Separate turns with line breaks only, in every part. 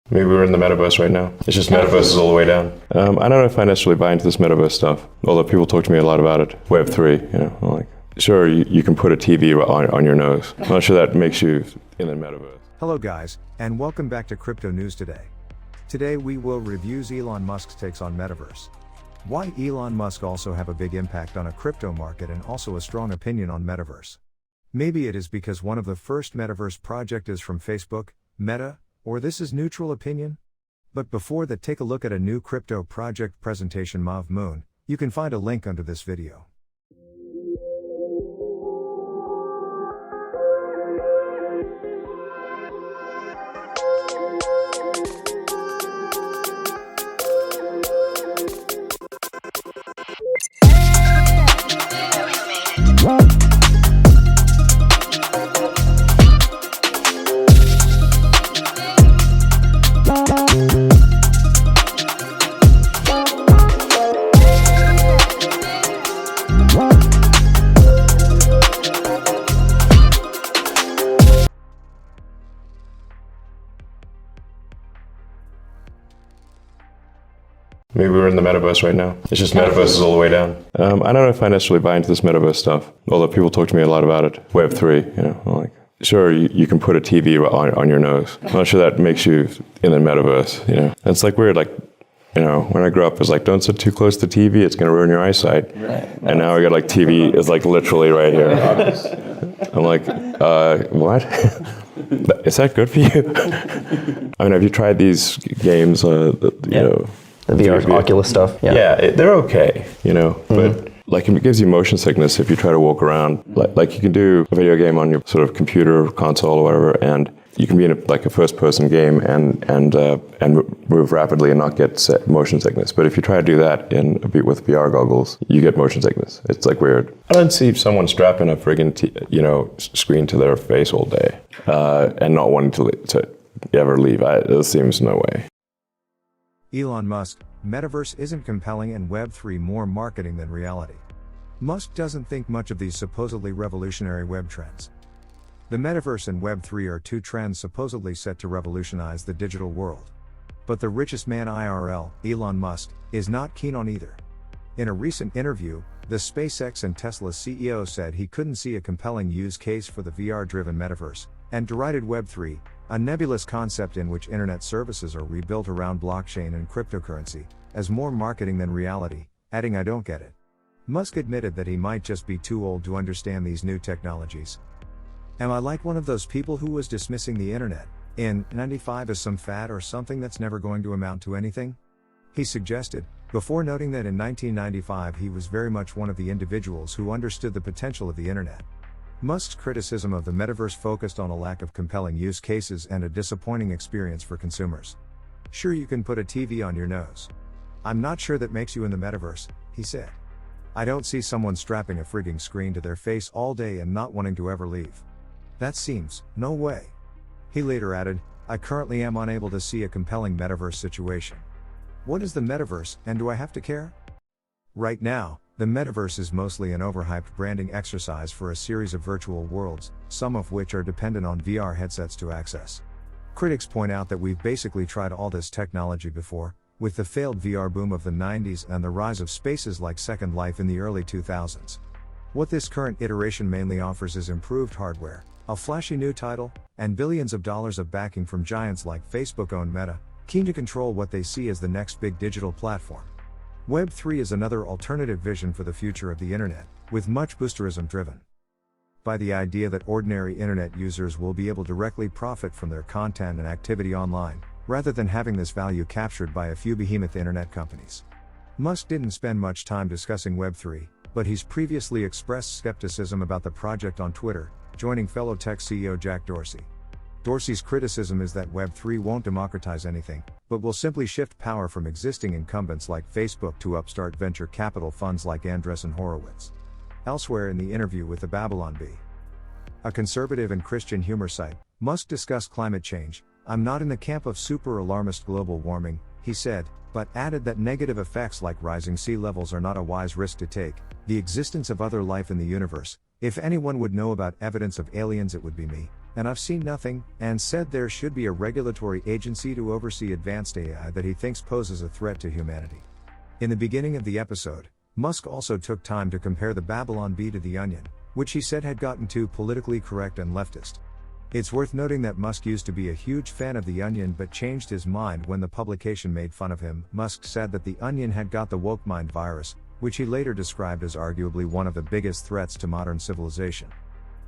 Maybe we're in the metaverse right now. It's just metaverse is all the way down. I don't know if I necessarily buy into this metaverse stuff, although people talk to me a lot about it. Web3, I'm like, sure, you can put a TV on your nose. I'm not sure that makes you in the metaverse.
Hello guys, and welcome back to Crypto News Today. Today we will review Elon Musk's takes on Metaverse. Why Elon Musk also have a big impact on a crypto market and also a strong opinion on Metaverse. Maybe it is because one of the first Metaverse project is from Facebook, Meta, or this is neutral opinion? But before that, take a look at a new crypto project presentation MuvMoon. You can find a link under this video.
Maybe we're in the metaverse right now. It's just metaverse is all the way down. I don't know if I necessarily buy into this metaverse stuff, although people talk to me a lot about it. Web3, I'm like, sure, you can put a TV on your nose. I'm not sure that makes you in the metaverse, And it's like weird, like, when I grew up, it was like, don't sit too close to TV, it's going to ruin your eyesight. Right. And now we got like TV is like literally right here. I'm like, what? Is that good for you? I mean, have you tried these games,
The VR Oculus stuff.
Yeah, they're okay, but like it gives you motion sickness if you try to walk around. Like you can do a video game on your sort of computer console or whatever, and you can be in a first-person game and move rapidly and not get motion sickness. But if you try to do that with VR goggles, you get motion sickness. It's like weird. I don't see someone strapping a friggin' screen to their face all day and not wanting to ever leave. It seems no way.
Elon Musk, Metaverse isn't compelling and Web3 more marketing than reality. Musk doesn't think much of these supposedly revolutionary web trends. The Metaverse and Web3 are two trends supposedly set to revolutionize the digital world. But the richest man IRL, Elon Musk, is not keen on either. In a recent interview, the SpaceX and Tesla CEO said he couldn't see a compelling use case for the VR-driven Metaverse, and derided Web3, a nebulous concept in which internet services are rebuilt around blockchain and cryptocurrency, as more marketing than reality, adding, "I don't get it." Musk admitted that he might just be too old to understand these new technologies. Am I like one of those people who was dismissing the internet in '95 as some fad or something that's never going to amount to anything? He suggested, before noting that in 1995 he was very much one of the individuals who understood the potential of the internet. Musk's criticism of the metaverse focused on a lack of compelling use cases and a disappointing experience for consumers. Sure, you can put a TV on your nose. I'm not sure that makes you in the metaverse, he said. I don't see someone strapping a frigging screen to their face all day and not wanting to ever leave. That seems, no way. He later added, I currently am unable to see a compelling metaverse situation. What is the metaverse, and do I have to care? Right now, the metaverse is mostly an overhyped branding exercise for a series of virtual worlds, some of which are dependent on VR headsets to access. Critics point out that we've basically tried all this technology before, with the failed VR boom of the 90s and the rise of spaces like Second Life in the early 2000s. What this current iteration mainly offers is improved hardware, a flashy new title, and billions of dollars of backing from giants like Facebook-owned Meta, keen to control what they see as the next big digital platform. Web3 is another alternative vision for the future of the internet, with much boosterism driven by the idea that ordinary internet users will be able to directly profit from their content and activity online, rather than having this value captured by a few behemoth internet companies. Musk didn't spend much time discussing Web3, but he's previously expressed skepticism about the project on Twitter, joining fellow tech CEO Jack Dorsey. Dorsey's criticism is that Web3 won't democratize anything, but will simply shift power from existing incumbents like Facebook to upstart venture capital funds like Andreessen Horowitz. Elsewhere in the interview with the Babylon Bee, a conservative and Christian humor site, Musk discussed climate change. I'm not in the camp of super alarmist global warming, he said, but added that negative effects like rising sea levels are not a wise risk to take. The existence of other life in the universe, if anyone would know about evidence of aliens it would be me. and I've seen nothing, and said there should be a regulatory agency to oversee advanced AI that he thinks poses a threat to humanity. In the beginning of the episode, Musk also took time to compare the Babylon Bee to the Onion, which he said had gotten too politically correct and leftist. It's worth noting that Musk used to be a huge fan of The Onion but changed his mind when the publication made fun of him. Musk said that The Onion had got the woke mind virus, which he later described as arguably one of the biggest threats to modern civilization.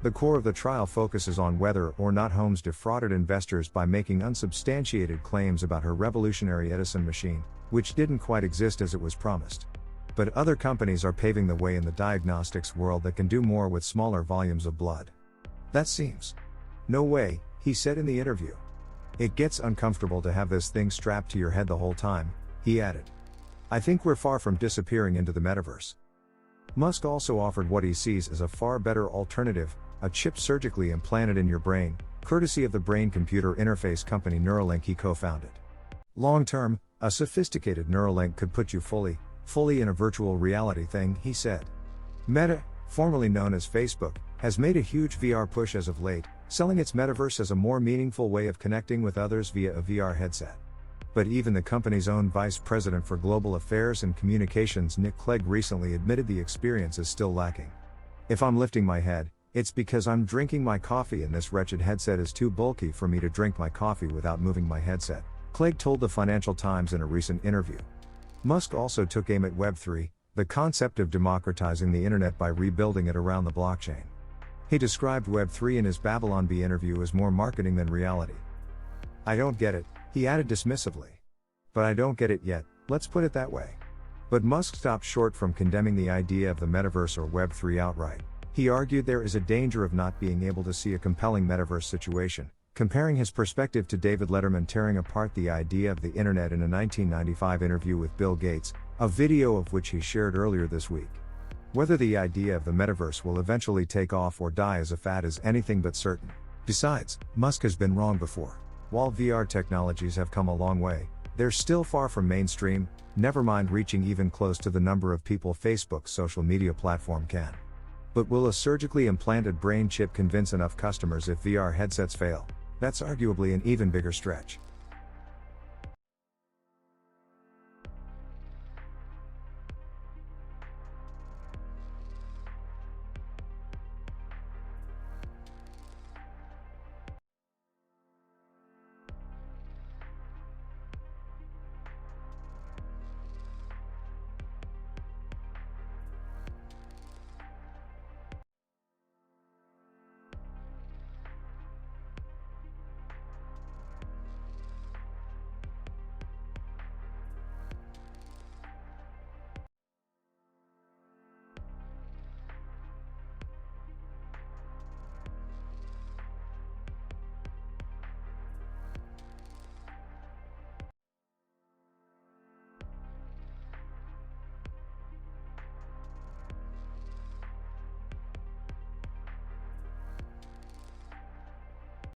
The core of the trial focuses on whether or not Holmes defrauded investors by making unsubstantiated claims about her revolutionary Edison machine, which didn't quite exist as it was promised. But other companies are paving the way in the diagnostics world that can do more with smaller volumes of blood. That seems. No way, he said in the interview. It gets uncomfortable to have this thing strapped to your head the whole time, he added. I think we're far from disappearing into the metaverse. Musk also offered what he sees as a far better alternative, a chip surgically implanted in your brain, courtesy of the brain-computer interface company Neuralink he co-founded. Long term, a sophisticated Neuralink could put you fully in a virtual reality thing, he said. Meta, formerly known as Facebook, has made a huge VR push as of late, selling its metaverse as a more meaningful way of connecting with others via a VR headset. But even the company's own vice president for global affairs and communications, Nick Clegg, recently admitted the experience is still lacking. If I'm lifting my head, it's because I'm drinking my coffee and this wretched headset is too bulky for me to drink my coffee without moving my headset, Clegg told the Financial Times in a recent interview. Musk also took aim at Web3, the concept of democratizing the internet by rebuilding it around the blockchain. He described Web3 in his Babylon Bee interview as more marketing than reality. I don't get it, he added dismissively. But I don't get it yet, let's put it that way. But Musk stopped short from condemning the idea of the metaverse or Web3 outright. He argued there is a danger of not being able to see a compelling metaverse situation, comparing his perspective to David Letterman tearing apart the idea of the internet in a 1995 interview with Bill Gates, a video of which he shared earlier this week. Whether the idea of the metaverse will eventually take off or die as a fad is anything but certain. Besides, Musk has been wrong before. While VR technologies have come a long way, they're still far from mainstream, never mind reaching even close to the number of people Facebook's social media platform can. But will a surgically implanted brain chip convince enough customers if VR headsets fail? That's arguably an even bigger stretch.